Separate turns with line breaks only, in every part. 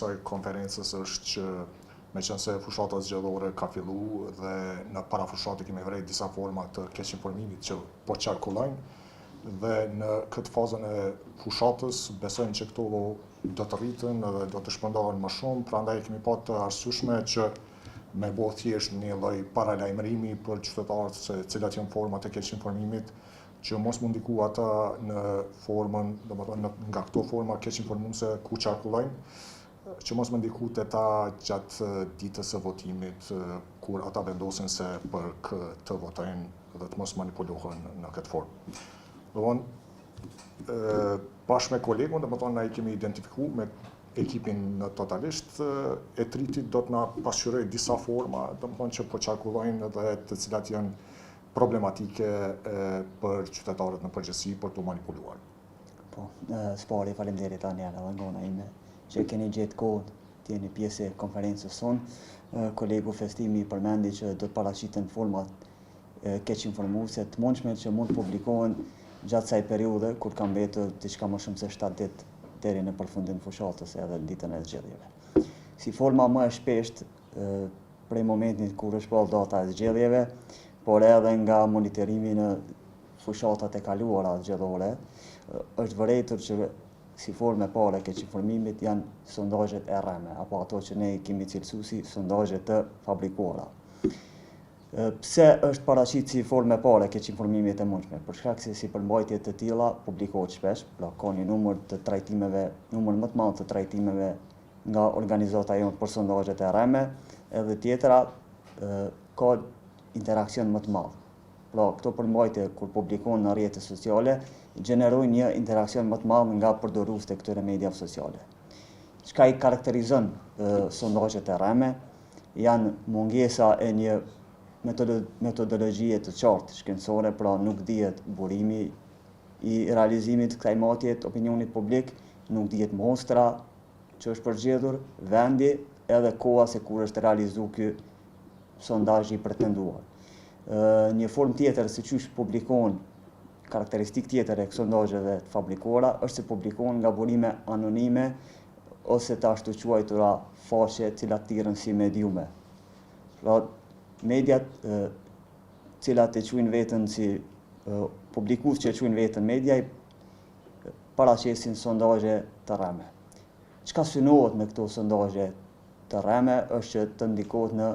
kësaj konferencës është që meqense fushata zgjedhore ka fillu dhe në para fushatë kemi vërejt disa forma të keq informimit që po qarkullojnë dhe në këtë fazën e fushatës besojnë që këto do të rritën dhe do të shpërndahen më shumë, prandaj kemi pa të arsyeshme që me bo thjesht një lloj paralajmërimi për qytetarët se cilat janë format e keq informimit që mos mu ndiku ata në formën, domethënë nga këto forma keq informuese ku qarkullojnë, që mos më ndiku të ta gjatë ditës së votimit, kur ata vendosin se për këtë votojnë dhe të mos manipulohen në këtë formë. Bashkë me kolegun, na i kemi identifiku me ekipin në totalisht, e tritit do të na pasqyroj disa forma, që po qarkullojnë dhe të cilat janë problematike për qytetarët në përgjithësi për të manipuluar.
Po, spari, faleminderit Daniela dhe ngona ime që keni gjetë kohë të jeni pjesë e konferencës sonë. Kolegu Festimi përmendi që do të paraqiten format keq informuese të mundshme që mund të publikohen gjatë kësaj periudhe kur ka mbetur diçka më shumë se 7 ditë deri në përfundim të fushatës edhe në ditën e zgjedhjeve. Si forma më e shpeshtë prej momentit kur është bërë data e zgjedhjeve, por edhe nga monitorimi në fushatat e kaluara zgjedhore, është vërejtur që si formë e parë keq informimit janë sondazhet e rreme, apo ato që ne kemi cilësuar si sondazhe të fabrikuara. Pse është paraqit si formë e parë keq informimit e mundshme? Për shkak se si përmbajtje të tilla publikohet shpesh, pra ka një numër të trajtimeve, numër më të madh të trajtimeve nga organizata jonë për sondazhet e rreme, edhe tjetra ka interakcion më të madh. Pra këto përmbajtje kur publikohen në rrjetet sociale gjenerojnë një interakcion më të madh nga përdoruesit e këtyre mediave sociale. Çka i karakterizon sondazhet e rreme janë mungesa e një metodologjie të qartë shkencore, pra nuk dihet burimi i realizimit të kësaj matje të opinionit publik, nuk dihet mostra që është përgjedhur, vendi edhe koha se kur është realizuar ky sondazh i pretenduar. Një formë tjetër se çysh publikohen karakteristikë tjetër e sondazheve të fabrikuara është se publikohen nga burime anonime ose të ashtu quajtura faqe të cilat thirren si mediume. Pra mediat cilat e quajnë veten si publikues që e quajnë veten media i paraqesin sondazhe të rreme. Çka synohet në këto sondazhe të rreme është që të ndikohet në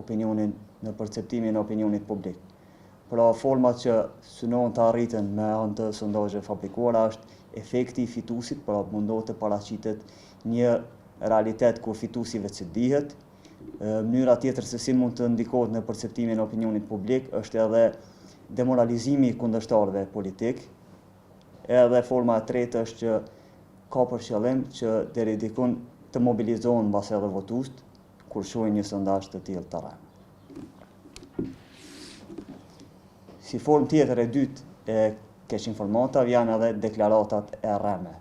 opinionin, në perceptimin e opinionit publik. Pra format që synohen të arriten me anë të sondazheve fabrikuara është efekti i fituesit, pra mundohet të paraqitet një realitet kur fituesi vetë dihet. Mënyra tjetër se si mund të ndikohet në perceptimin e opinionit publik është edhe demoralizimi i kundërshtarëve politik. Edhe forma e tretë është që ka për qëllim që deri dikun të mobilizohen mbas edhe votuesit kur shohin një sondazh të tillë të rreme. Si formë tjetër e dytë e keq informatave janë edhe deklaratat e rreme.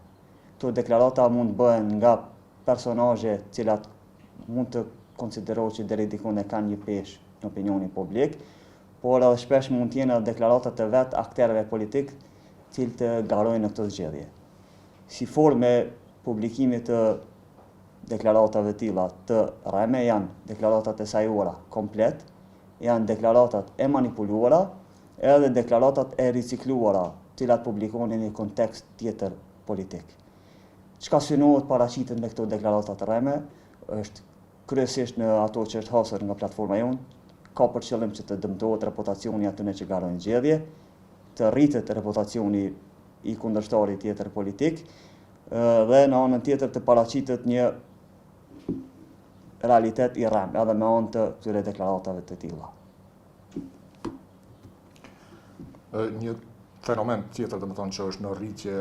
Këto deklarata mund bëhen nga personazhe të cilat mund të konsiderohet që deri dikun e kanë një peshë në opinionin publik, por edhe shpesh mund të jenë edhe deklarata të vetë aktorëve politik të të garojnë në këtë zgjedhje. Si formë e publikimit të deklaratave të tilla të rreme janë deklaratat e sajuara komplet, janë deklaratat e manipuluara, edhe deklaratat e ricikluara, të cilat publikohen në një kontekst tjetër politik. Çka synohet paraqitet me këto deklarata të rreme është kryesisht në ato që është hasur nga platforma jonë, ka për qëllim që të dëmtohet reputacioni atyre që garojnë zgjedhje, të rritet reputacioni i kundërshtarit tjetër politik, dhe në anën tjetër të paraqitet një realitet i rrem, edhe me anë të këtyre deklaratave të tilla.
Një fenomen tjetër domethënë që është në rritje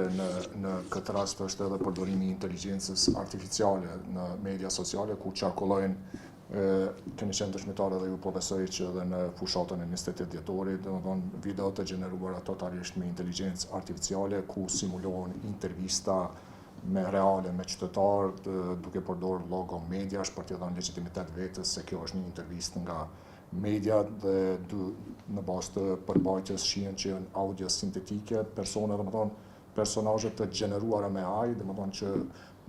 në këtë rast është edhe përdorimi i inteligjencës artificiale në media sociale ku qarkullojnë kemi qenë dëshmitar edhe ju po besoj që edhe në fushatën e 28 dhjetorit, domethënë video të gjeneruara totalisht me inteligjencë artificiale ku simulohen intervista me reale me qytetarë duke përdorur logo mediash për t'i dhënë legjitimitet vetes se kjo është një intervistë nga media dhe në bazë të përbajtjes shihen që janë audio sintetike, personazhe të gjeneruara me AI, domethënë që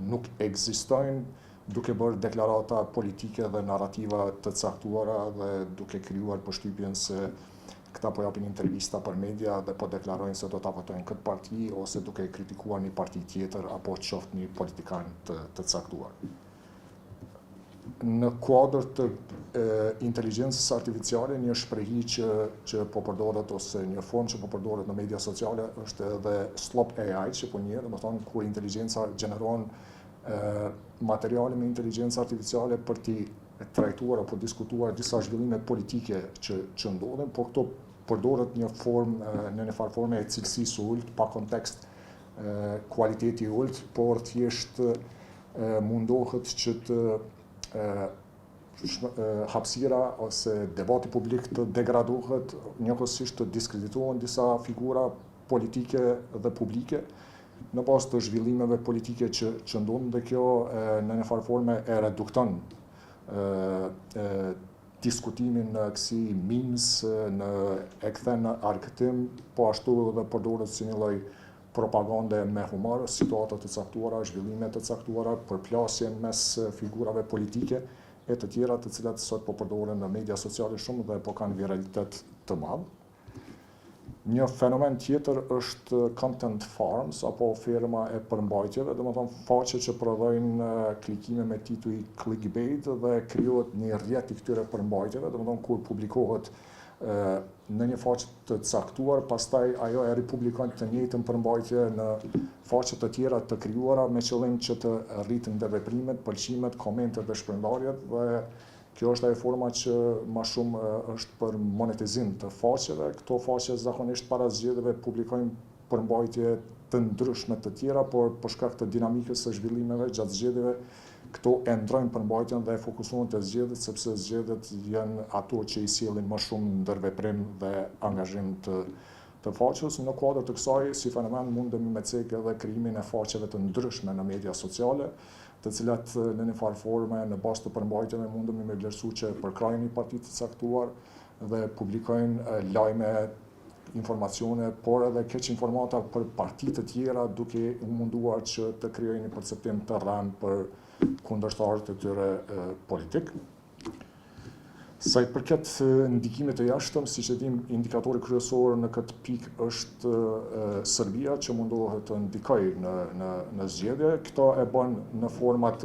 nuk ekzistojnë duke bërë deklarata politike dhe narrativa të caktuara dhe duke krijuar përshtypjen se këta po japin intervista për media dhe po deklarojnë se do ta votojnë këtë parti ose duke kritikuar një parti tjetër apo qoftë një politikan të caktuar. Në kuadër të inteligjencës artificiale, një shprehi që po përdoret ose një formë që po përdoret në media sociale është edhe slop AI, që po njihet, domethënë kur inteligjenca gjeneron materiale me inteligjencë artificiale për t'i trajtuar apo diskutuar disa zhvillime politike që ndodhen, por këto përdoret në një farë forme e cilësisë ulët, pa kontekst kualiteti ulët, por thjesht mundohet që të hapësira ose debati publik të degradohet, njëkohësisht të diskreditohen disa figura politike dhe publike në bazë të zhvillimeve politike që ndodhin, dhe kjo në një farë forme e redukton diskutimin në kësi memes, e kthen në argëtim, po ashtu dhe përdoret si një lloj propagande me humor, situata të caktuara, zhvillime të caktuara, përplasje mes figurave politike e të tjera të cilat sot po përdoren në media sociale shumë dhe po kanë viralitet të madh. Një fenomen tjetër është content farms apo firma e përmbajtjeve, domethënë faqe që prodhojnë klikime me tituj clickbait dhe krijohet një rrjet i këtyre përmbajtjeve, domethënë kur publikohet në një faqe të caktuar, pastaj ajo e ripublikon të njëjtën përmbajtje në faqe të tjera të krijuara me qëllim që të rritin dhe veprimet, pëlqimet, komentet dhe shpërndarjet, dhe kjo është ajo forma që më shumë është për monetizim të faqeve. Këto faqe zakonisht para zgjedhjeve publikojnë përmbajtje të ndryshme të tjera, por për shkak të dinamikës së zhvillimeve gjatë zgjedhjeve, këto e ndrojnë përmbajtjen dhe e fokusohen te zgjedhjet, sepse zgjedhjet janë ato që i sjellin më shumë ndërveprim dhe angazhim të faqes. Në kuadër të kësaj, si fenomen mundemi me cekë edhe krijimin e faqeve të ndryshme në media sociale, të cilat në një farë forme në bazë të përmbajtjeve mundemi me vlerësu që përkrajnë një parti të caktuar dhe publikojnë lajme, informacione, por edhe keq informata për parti të tjera, duke munduar që të krijojnë një perceptim të rrëmë për kundërshtarët e tyre politik. Sa i përket ndikimit të jashtëm, siç e dim, indikatori kryesor në këtë pikë është Serbia, që mundohet të ndikojë në zgjedhje. Këto e bën në format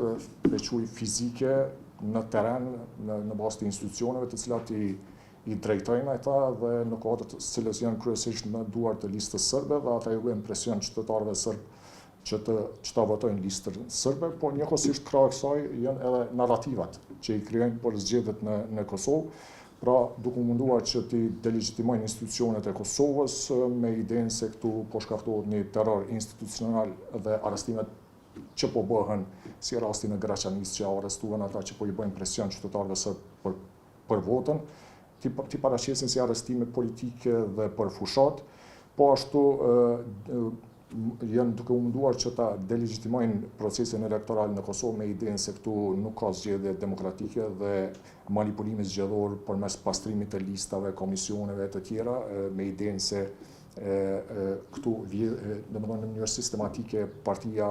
veçuj fizike, në terren, në bazë të institucioneve të cilat i drejtojnë ata dhe në kuadër të cilës janë kryesisht në duart të listës serbe, dhe ata i bëjnë presion qytetarëve serb që ta votojnë listën serbe, por njëkohësisht krah kësaj janë edhe narrativat që i krijojnë për zgjedhjet në Kosovë, pra duke munduar që t'i delegjitimojnë institucionet e Kosovës me idenë se këtu po shkaktohet një terror institucional dhe arrestimet që po bëhen, si rasti në Graçanisë që arrestuan ata që po i bëjnë presion qytetarëve serb për votën, ti paraqesin si arrestime politike dhe për fushat, po ashtu janë duke u munduar që ta delegjitimojnë procesin elektoral në Kosovë me idenë se këtu nuk ka zgjedhje demokratike dhe manipulimi zgjedhor përmes pastrimit të listave, komisioneve të tjera, me idenë se këtu domethënë në mënyrë sistematike partia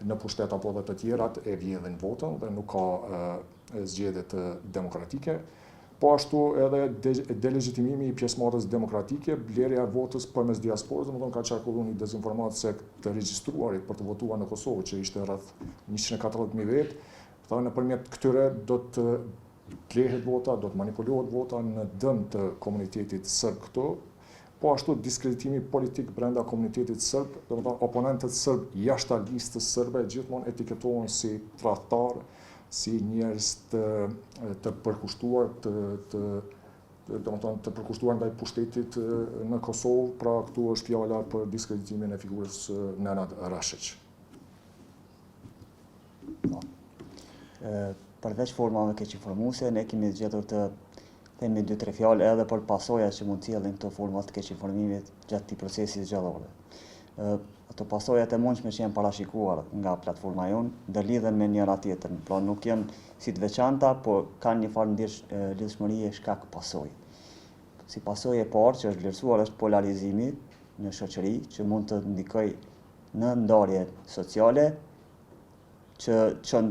në pushtet apo dhe të tjerat e vjedhin votën dhe nuk ka zgjedhje të demokratike. Po ashtu edhe delegjitimimi i pjesëmarrjes demokratike, blerja e votës përmes diasporës, domethënë ka qarkulluar një dezinformatë se të regjistruarit për të votuar në Kosovë, që ishte rreth 140.000 vetë, thonë nëpërmjet këtyre do të blehet vota, do të manipulohet vota në dëm të komunitetit serb këtu. Po ashtu diskreditimi politik brenda komunitetit serb, domethënë oponentët serb jashtë listës serbe gjithmonë etiketohen si tradhtar, si njerëz të përkushtuar, të përkushtuar ndaj pushtetit në Kosovë, pra këtu është fjala për diskreditimin e figurës Nenad Rashić.
Përveç formave keqinformuese, ne kemi zgjedhur të themi 2-3 fjalë edhe për pasojat që mund të sjellin këto forma të keqinformimit gjatë këtij procesi zgjedhor. Ato pasojat e mundshme që janë parashikuar nga platforma jonë ndërlidhen me njëra tjetrën, pra nuk janë si të veçanta, por kanë një farë lidhshmërie shkak pasojë. Si pasojë e parë që është vlerësuar është polarizimi në shoqëri, që mund të ndikojë në ndarje sociale, që çon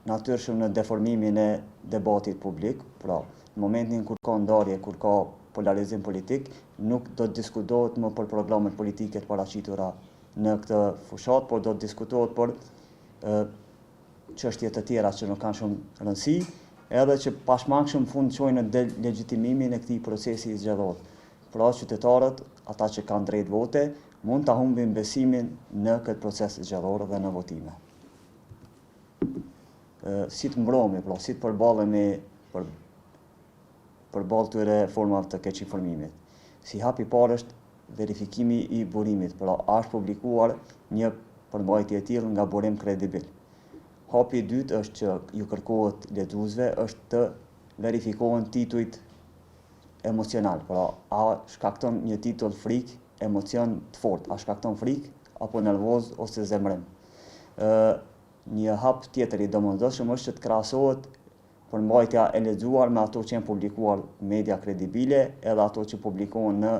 natyrshëm në deformimin e debatit publik, pra në momentin kur ka ndarje, kur ka polarizim politik, nuk do të diskutohet më për programet politike të paraqitura në këtë fushat, por do të diskutohet për çështje të tjera që nuk kanë shumë rëndësi, edhe që pashmangshëm fund çojnë në delegjitimimin e këtij procesi zgjedhor. Pra qytetarët, ata që kanë drejt vote, mund ta humbin besimin në këtë proces zgjedhor dhe në votime. Si të mbrohemi, pra si të përballemi përballë këtyre formave të keq informimit. Si hapi i parë është verifikimi i burimit, pra a është publikuar një përmbajtje e tillë nga burim kredibil. Hapi i dytë është që ju kërkohet lexuesve është të verifikohen titujt emocional, pra a shkakton një titull frikë, emocion të fortë, a shkakton frikë apo nervoz ose zemrim. Një hap tjetër i domosdoshëm është që të krahasohet përmbajtja e lexuar me ato që janë publikuar media kredibile edhe ato që publikohen në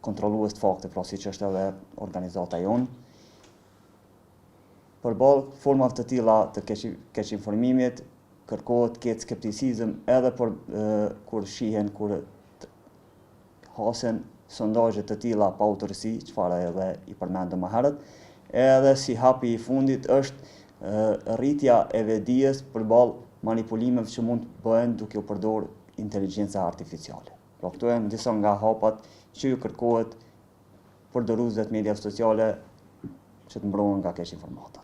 kontrollues të fakte, pra siç është edhe organizata jonë. Përballë formave të tilla të keq informimit, kërkohet të ketë skepticizëm edhe kur hasen sondazhe të tilla pa autorsi, çfarë edhe i përmendëm më herët, edhe si hapi i fundit është rritja e vedijes përballë manipulimeve që mund të bëhen duke u përdorur inteligjenca artificiale. Pra këto janë disa nga hapat që ju kërkohet përdoruesve të mediave sociale që të mbrohen nga keq informata.